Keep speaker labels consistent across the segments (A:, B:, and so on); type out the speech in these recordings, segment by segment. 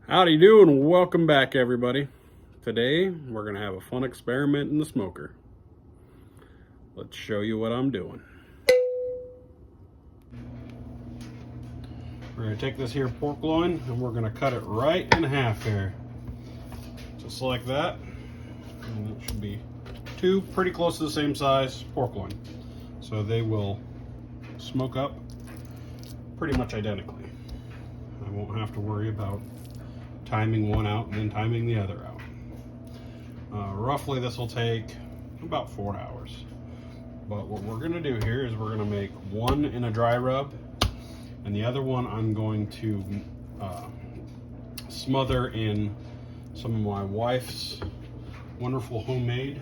A: Howdy do and welcome back, everybody. Today we're going to have a fun experiment in the smoker. Let's show you what I'm doing. We're going to take this here pork loin and we're going to cut it right in half here. Just like that. And it should be two pretty close to the same size pork loin. So they will smoke up pretty much identically. I won't have to worry about timing one out and then timing the other out. Roughly this will take about 4 hours. But what we're going to do here is we're going to make one in a dry rub and the other one I'm going to smother in some of my wife's wonderful homemade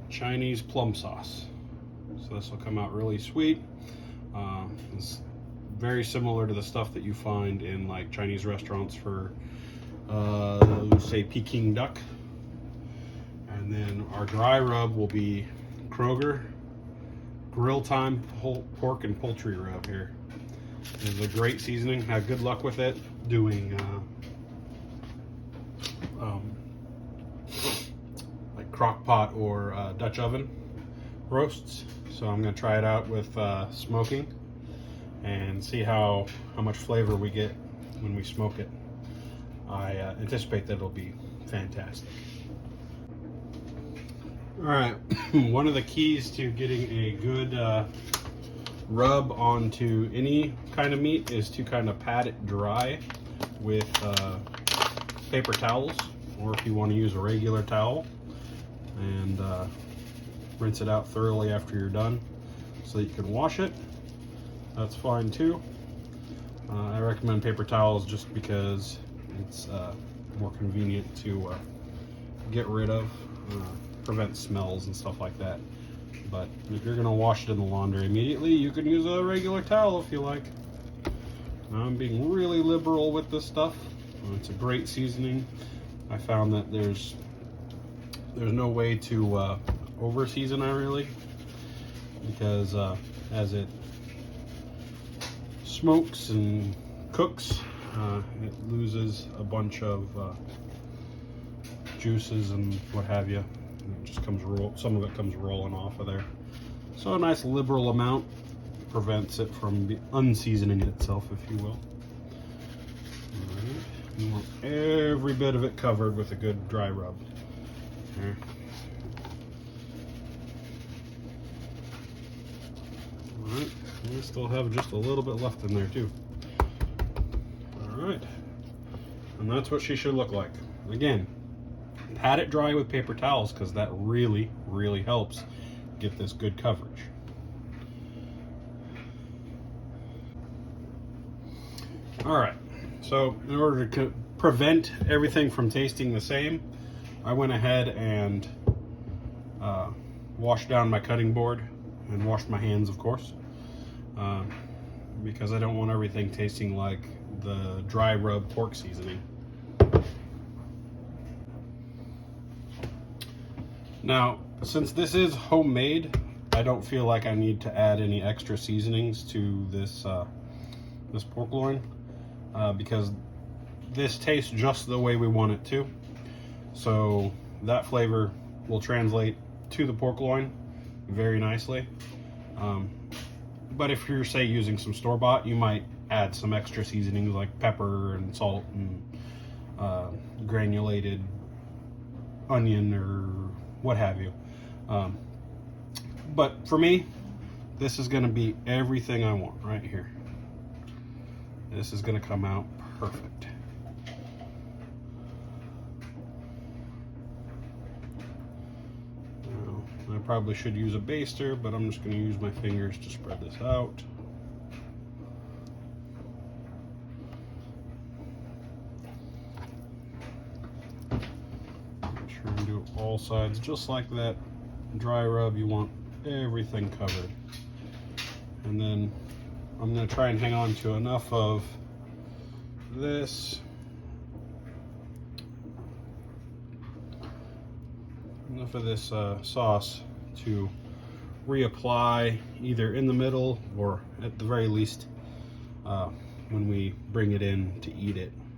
A: Chinese plum sauce. So this will come out really sweet. It's very similar to the stuff that you find in like Chinese restaurants for say Peking duck. And then our dry rub will be Kroger grill time pork and poultry rub here. This is a great seasoning. Had good luck with it doing like crock pot or Dutch oven roasts. So I'm going to try it out with smoking and see how much flavor we get when we smoke it. I anticipate that it'll be fantastic. All right, one of the keys to getting a good rub onto any kind of meat is to kind of pat it dry with paper towels, or if you want to use a regular towel, and rinse it out thoroughly after you're done so that you can wash it. That's fine too. I recommend paper towels just because it's more convenient to get rid of, prevent smells and stuff like that. But if you're going to wash it in the laundry immediately, you can use a regular towel if you like. I'm being really liberal with this stuff. It's a great seasoning. I found that there's no way to over season it really, because as it smokes and cooks, it loses a bunch of juices and what have you. And it just comes some of it comes rolling off of there. So a nice liberal amount prevents it from unseasoning itself, if you will. All right. You want every bit of it covered with a good dry rub. There. All right. We still have just a little bit left in there too. All right, and that's what she should look like. Again, pat it dry with paper towels because that really helps get this good coverage. All right, so in order to prevent everything from tasting the same, I went ahead and washed down my cutting board and washed my hands, of course. Because I don't want everything tasting like the dry rub pork seasoning. Now, since this is homemade, I don't feel like I need to add any extra seasonings to this this pork loin, because this tastes just the way we want it to. So that flavor will translate to the pork loin very nicely. But if you're, say, using some store-bought, you might add some extra seasonings like pepper and salt and granulated onion or what have you. But for me, this is going to be everything I want right here. This is going to come out perfect. I probably should use a baster, but I'm just going to use my fingers to spread this out. Make sure and do all sides just like that. Dry rub, you want everything covered. And then I'm going to try and hang on to enough of this, sauce to reapply either in the middle or at the very least when we bring it in to eat it.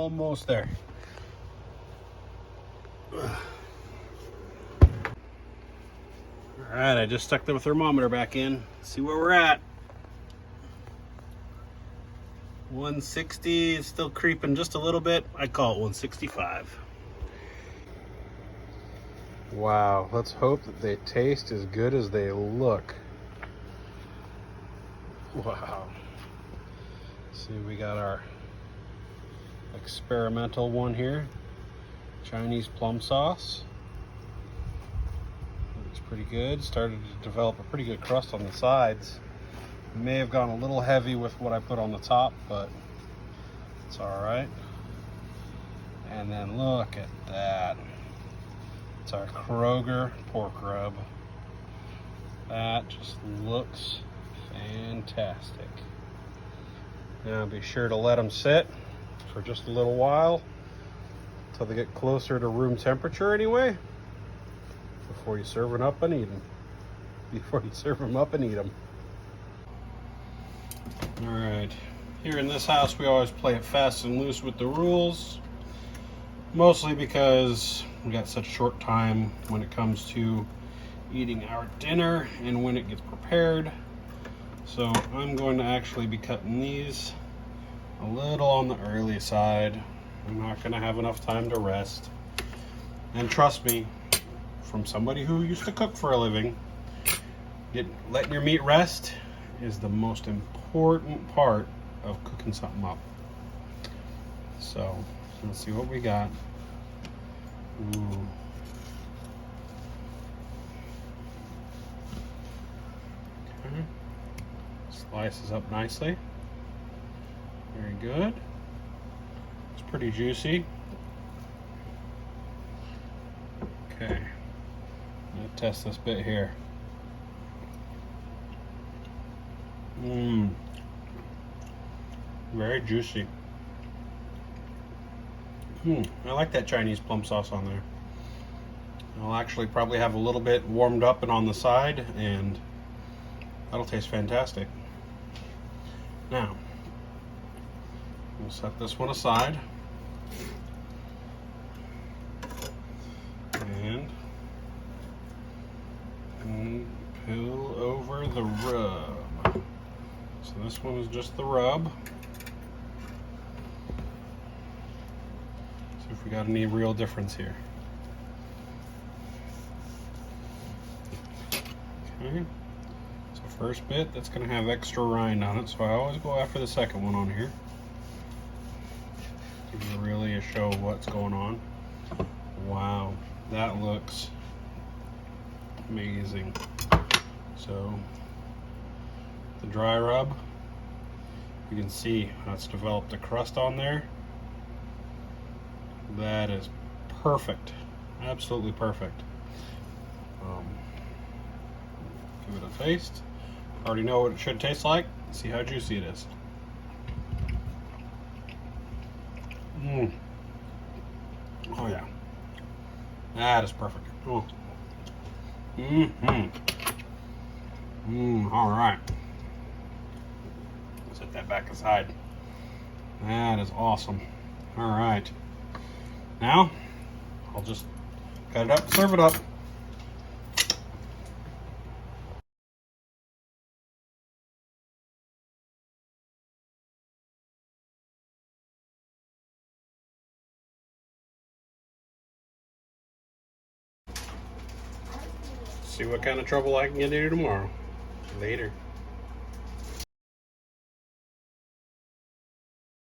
A: Almost there. All right, I just stuck the thermometer back in. See where we're at. 160, it's still creeping just a little bit. I call it 165. Wow, let's hope that they taste as good as they look. Wow. See, we got our experimental one here. Chinese plum sauce. Looks pretty good. Started to develop a pretty good crust on the sides. May have gone a little heavy with what I put on the top, but it's all right. And then look at that. It's our Kroger pork rub. That just looks fantastic. Now be sure to let them sit for just a little while until they get closer to room temperature anyway, before you serve them up and eat them. All right, here in this house we always play it fast and loose with the rules, mostly because we got such short time when it comes to eating our dinner and when it gets prepared. So I'm going to actually be cutting these a little on the early side. I'm not going to have enough time to rest. And trust me, from somebody who used to cook for a living, letting your meat rest is the most important part of cooking something up. So let's see what we got. Ooh. Okay. Slices up nicely. Very good. It's pretty juicy. Okay. I'm gonna test this bit here. Very juicy. I like that Chinese plum sauce on there. I'll actually probably have a little bit warmed up and on the side, and that'll taste fantastic. Now, we'll set this one aside. And peel over the rub. So this one is just the rub. See if we got any real difference here. Okay. So first bit, that's going to have extra rind on it, so I always go after the second one on here. Give you really a show of what's going on. Wow, that looks amazing. So the dry rub, you can see how it's developed a crust on there. That is perfect, absolutely perfect. Give it a taste. Already know what it should taste like. See how juicy it is. Oh yeah, that is perfect. Oh. All right. Set that back aside. That is awesome. All right. Now, I'll just cut it up, serve it up. See what kind of trouble I can get into tomorrow. Later.